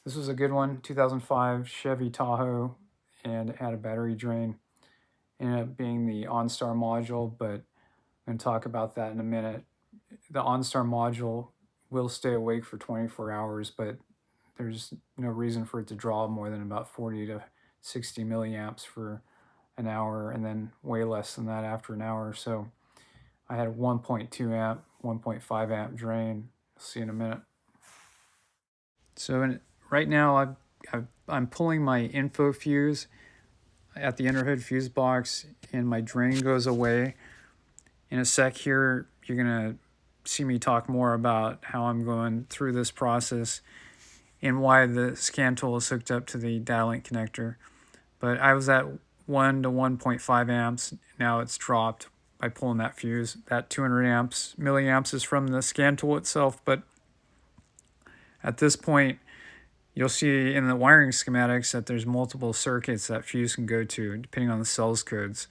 This was a good one, 2005 Chevy Tahoe, and it had a battery drain. Ended up being the OnStar module, but I'm going to talk about that in a minute. The OnStar module will stay awake for 24 hours, but there's no reason for it to draw more than about 40 to 60 milliamps for an hour, and then way less than that after an hour. So I had a 1.2 amp, 1.5 amp drain. You'll see in a minute. So right now I'm pulling my info fuse at the underhood fuse box, and my drain goes away. In a sec here, you're gonna see me talk more about how I'm going through this process and why the scan tool is hooked up to the data link connector. But I was at 1 to 1.5 amps. Now it's dropped by pulling that fuse. That 200 milliamps is from the scan tool itself, but at this point, you'll see in the wiring schematics that there's multiple circuits that fuse can go to, depending on the cells codes.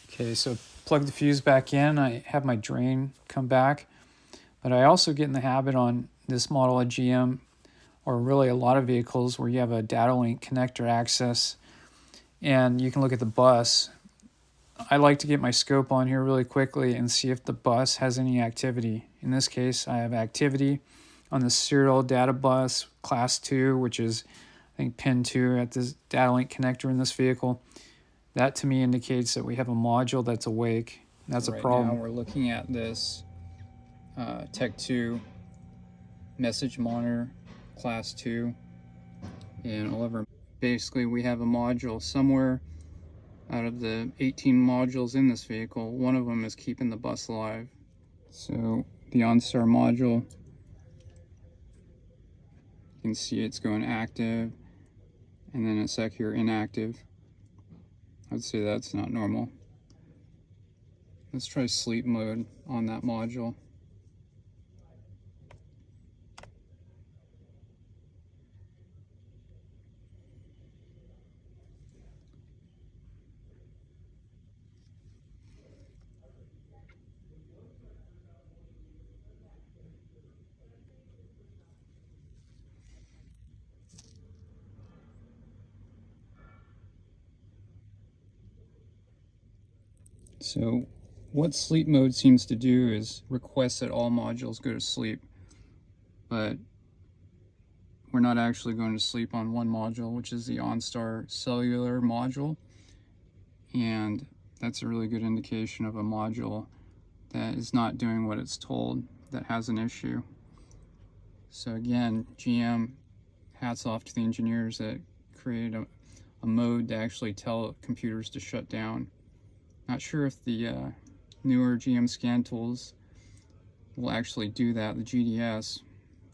Okay, so plug the fuse back in. I have my drain come back, but I also get in the habit on this model of GM, or really a lot of vehicles, where you have a data link connector access, and you can look at the bus. I like to get my scope on here really quickly and see if the bus has any activity. In this case, I have activity on the serial data bus class 2, which is I think pin 2 at this data link connector in this vehicle. That to me indicates that we have a module that's awake. That's a problem. Right now we're looking at this Tech 2 message monitor class 2 and all of our, basically we have a module somewhere out of the 18 modules in this vehicle. One of them is keeping the bus alive. So the OnStar module, you can see it's going active, and then a sec here inactive. I'd say that's not normal. Let's try sleep mode on that module. So what sleep mode seems to do is request that all modules go to sleep, but we're not actually going to sleep on one module, which is the OnStar cellular module, and that's a really good indication of a module that is not doing what it's told, that has an issue. So again, GM, hats off to the engineers that created a mode to actually tell computers to shut down. Not sure if the newer GM scan tools will actually do that, the GDS,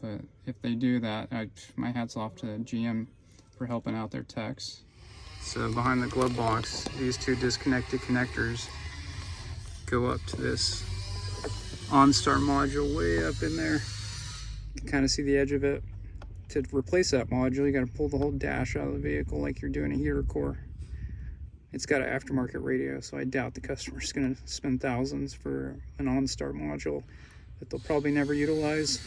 but if they do that, my hat's off to GM for helping out their techs. So behind the glove box, these two disconnected connectors go up to this OnStar module way up in there. You can kind of see the edge of it. To replace that module, you got to pull the whole dash out of the vehicle like you're doing a heater core. It's got an aftermarket radio, so I doubt the customer's going to spend thousands for an OnStar module that they'll probably never utilize.